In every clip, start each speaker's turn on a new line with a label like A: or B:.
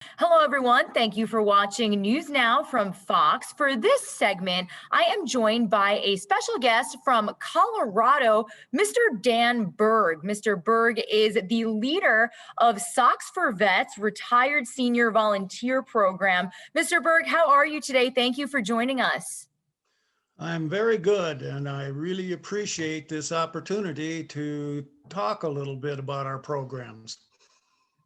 A: Hello, everyone. Thank you for watching News Now from Fox. For this segment, I am joined by a special guest from Colorado, Mr. Dan Berg. Mr. Berg is the leader of Socks for Vets Retired Senior Volunteer Program. Mr. Berg, how are you today? Thank you for joining us.
B: I'm very good, and I really appreciate this opportunity to talk a little bit about our programs.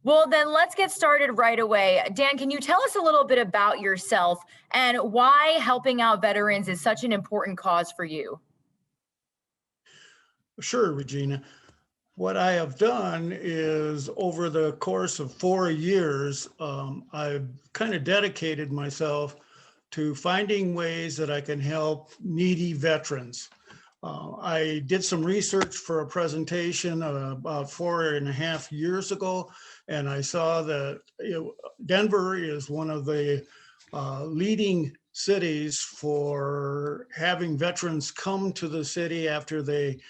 A: Well, then let's get started right away. Dan, can you tell us a little bit about yourself and why helping out veterans is such an important cause for you?
B: Sure, Regina. What I have done is over the course of 4 years, I've kind of dedicated myself to finding ways that I can help needy veterans. I did some research for a presentation about 4.5 years ago, and I saw that Denver is one of the leading cities for having veterans come to the city after they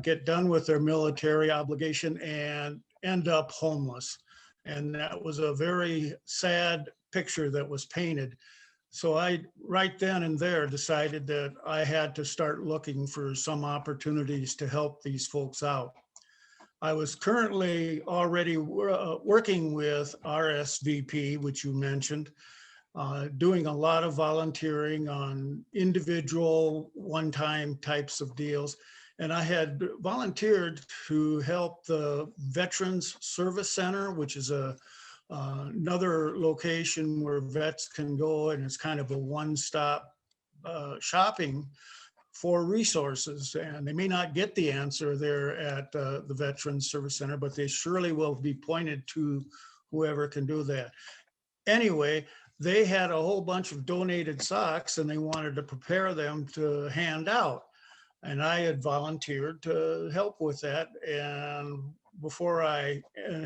B: get done with their military obligation and end up homeless. And that was a very sad picture that was painted. So I, right then and there, decided that I had to start looking for some opportunities to help these folks out. I was currently already working with RSVP, which you mentioned, doing a lot of volunteering on individual one-time types of deals. And I had volunteered to help the Veterans Service Center, which is another location where vets can go, and it's kind of a one-stop shopping for resources. And they may not get the answer there at the Veterans Service Center, but they surely will be pointed to whoever can do that. Anyway, they had a whole bunch of donated socks and they wanted to prepare them to hand out. And I had volunteered to help with that. And before I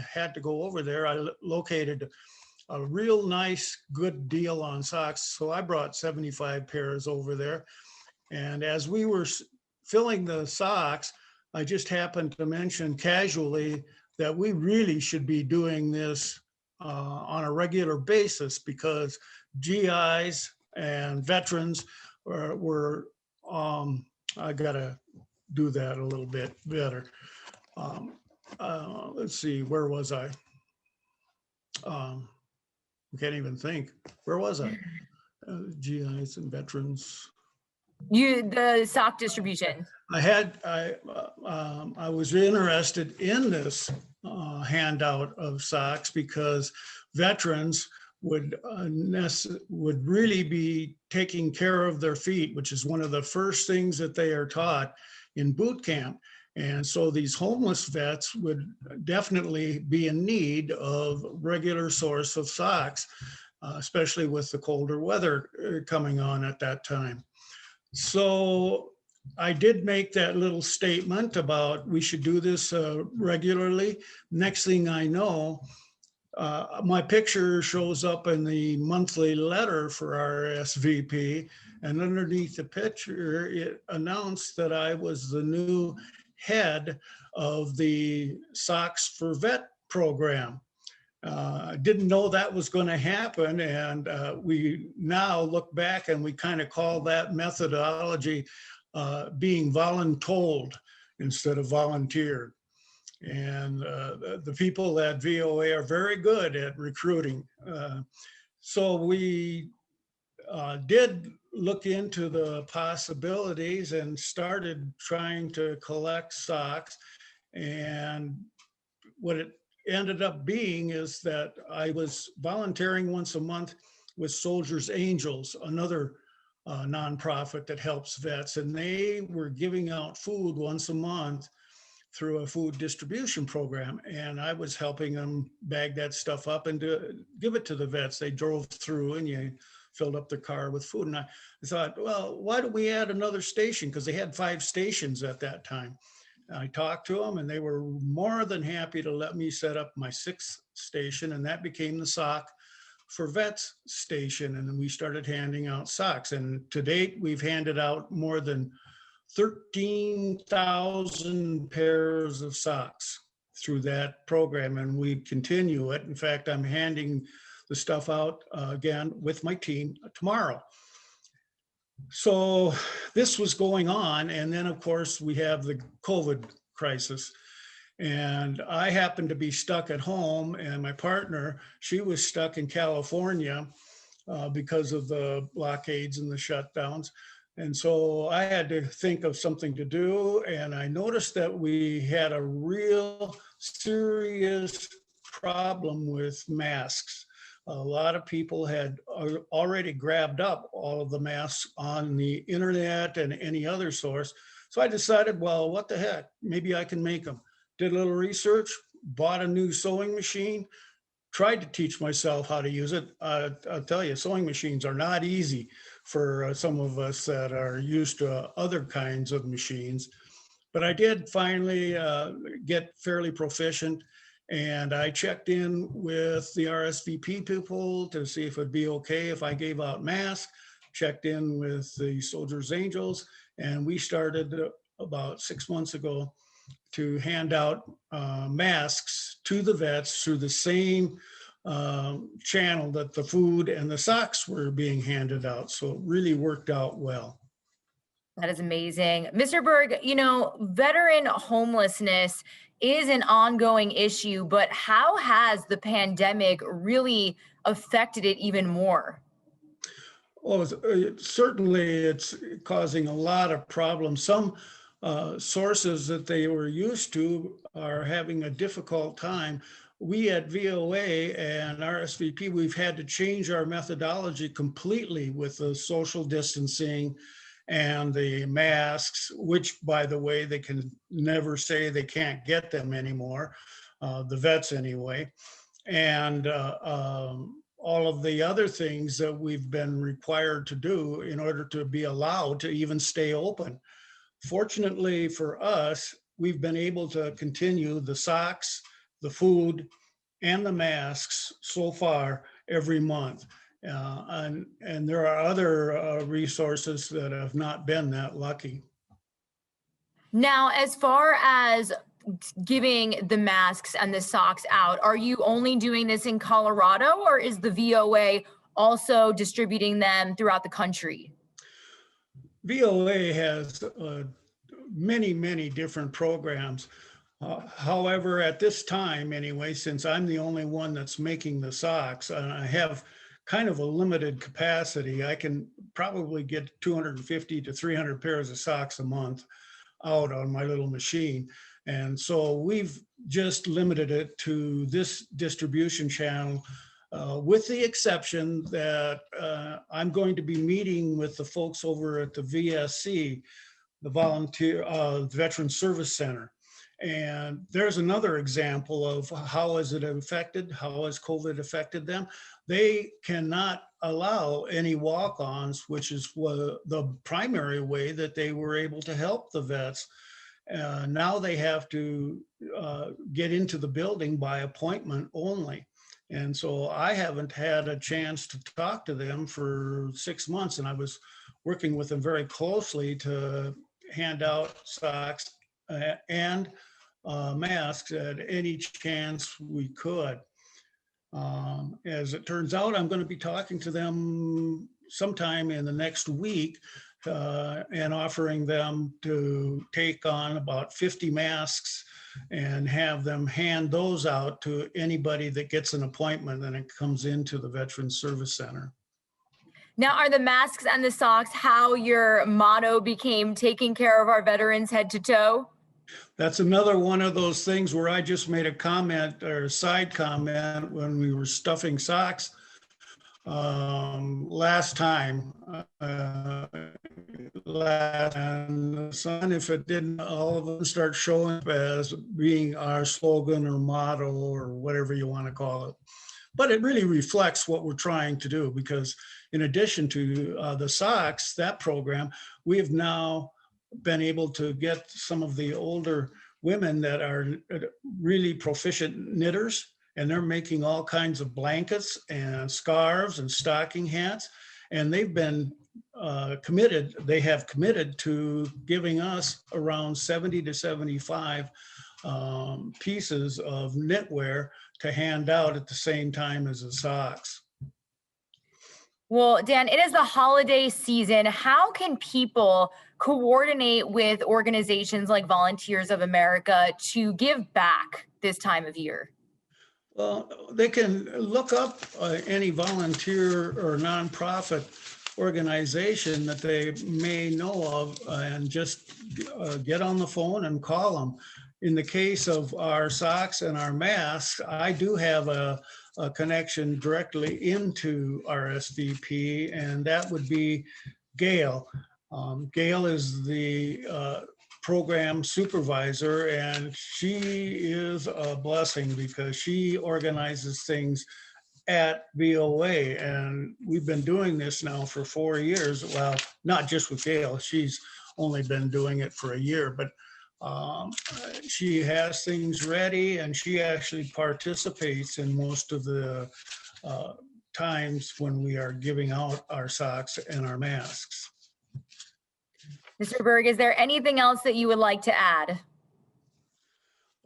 B: had to go over there, I located a real nice, good deal on socks. So I brought 75 pairs over there. And as we were filling the socks, I just happened to mention casually that we really should be doing this on a regular basis because GIs and veterans were I gotta do that a little bit better. Let's see, where was I? I can't even think. Where was I? GIs and veterans.
A: The sock distribution.
B: I was interested in this handout of socks because veterans would really be taking care of their feet, which is one of the first things that they are taught in boot camp. And so these homeless vets would definitely be in need of regular source of socks, especially with the colder weather coming on at that time. So I did make that little statement about we should do this regularly. Next thing I know, my picture shows up in the monthly letter for our SVP, and underneath the picture, it announced that I was the new head of the Socks for Vet program. I didn't know that was going to happen, and we now look back and we kind of call that methodology being voluntold instead of volunteered. And the people at VOA are very good at recruiting. So we did look into the possibilities and started trying to collect socks. And what it ended up being is that I was volunteering once a month with Soldiers Angels, another nonprofit that helps vets. And they were giving out food once a month through a food distribution program. And I was helping them bag that stuff up and give it to the vets. They drove through and you filled up their car with food. And I thought, well, why don't we add another station? Because they had 5 stations at that time. I talked to them and they were more than happy to let me set up my 6th station, and that became the Sock for Vets station. And then we started handing out socks. And to date, we've handed out more than 13,000 pairs of socks through that program, and we continue it. In fact, I'm handing the stuff out again with my team tomorrow. So this was going on. And then, of course, we have the COVID crisis. And I happened to be stuck at home, and my partner, she was stuck in California because of the blockades and the shutdowns. And so I had to think of something to do. And I noticed that we had a real serious problem with masks. A lot of people had already grabbed up all of the masks on the internet and any other source. So I decided, well, what the heck, maybe I can make them. Did a little research, bought a new sewing machine, tried to teach myself how to use it. I'll tell you, sewing machines are not easy for some of us that are used to other kinds of machines. But I did finally get fairly proficient, and I checked in with the RSVP people to see if it'd be okay if I gave out masks, checked in with the Soldiers Angels, and we started about 6 months ago to hand out masks to the vets through the same channel that the food and the socks were being handed out. So it really worked out well.
A: That is amazing. Mr. Berg, veteran homelessness is an ongoing issue, but how has the pandemic really affected it even more?
B: Well, certainly it's causing a lot of problems. Some sources that they were used to are having a difficult time. We at VOA and RSVP, we've had to change our methodology completely with the social distancing and the masks, which, by the way, they can never say they can't get them anymore, the vets anyway. And all of the other things that we've been required to do in order to be allowed to even stay open. Fortunately for us, we've been able to continue the socks, the food, and the masks so far every month. And there are other resources that have not been that lucky.
A: Now, as far as giving the masks and the socks out, are you only doing this in Colorado, or is the VOA also distributing them throughout the country?
B: VOA has many, many different programs. However, at this time anyway, since I'm the only one that's making the socks, and I have kind of a limited capacity, I can probably get 250 to 300 pairs of socks a month out on my little machine. And so we've just limited it to this distribution channel, with the exception that I'm going to be meeting with the folks over at the VSC, the Veteran Service Center. And there's another example of how has COVID affected them. They cannot allow any walk-ons, which is the primary way that they were able to help the vets. Now they have to get into the building by appointment only. And so I haven't had a chance to talk to them for 6 months, and I was working with them very closely to hand out socks and masks at any chance we could. As it turns out, I'm going to be talking to them sometime in the next week and offering them to take on about 50 masks and have them hand those out to anybody that gets an appointment and it comes into the Veterans Service Center.
A: Now, are the masks and the socks how your motto became, taking care of our veterans head to toe?
B: That's another one of those things where I just made a comment or a side comment when we were stuffing socks last time. And son, if it didn't all of them start showing up as being our slogan or motto or whatever you want to call it. But it really reflects what we're trying to do, because in addition to the socks, that program, we have now been able to get some of the older women that are really proficient knitters, and they're making all kinds of blankets and scarves and stocking hats. And they've been committed, they have committed to giving us around 70 to 75 pieces of knitwear to hand out at the same time as the socks.
A: Well, Dan, it is the holiday season. How can people coordinate with organizations like Volunteers of America to give back this time of year?
B: Well, they can look up any volunteer or nonprofit organization that they may know of and just get on the phone and call them. In the case of our socks and our masks, I do have a connection directly into RSVP, and that would be Gail. Gail is the program supervisor, and she is a blessing because she organizes things at VOA. And we've been doing this now for 4 years. Well, not just with Gail, she's only been doing it for a year, but um, she has things ready, and she actually participates in most of the uh, times when we are giving out our socks and our masks.
A: Mr. Berg, is there anything else that you would like to add?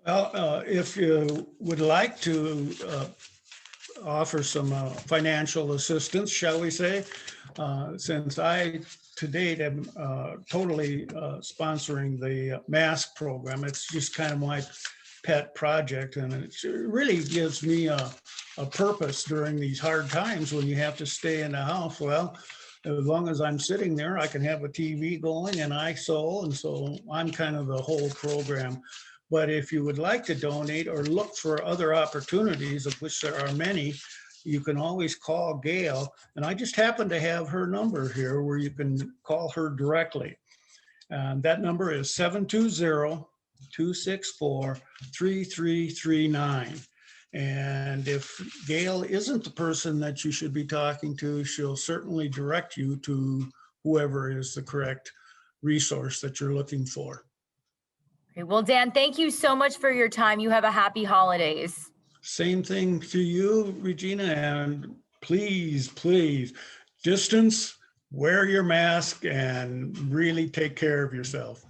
B: Well, if you would like to offer some financial assistance, shall we say, since I to date am totally sponsoring the mask program. It's just kind of my pet project, and it really gives me a purpose during these hard times when you have to stay in the house. Well, as long as I'm sitting there, I can have a TV going and I sew, and so I'm kind of the whole program. But if you would like to donate or look for other opportunities, of which there are many, you can always call Gail. And I just happen to have her number here where you can call her directly. And that number is 720-264-3339. And if Gail isn't the person that you should be talking to, she'll certainly direct you to whoever is the correct resource that you're looking for.
A: Well, Dan, thank you so much for your time. You have a happy holidays.
B: Same thing to you, Regina, and please, please, distance, wear your mask, and really take care of yourself.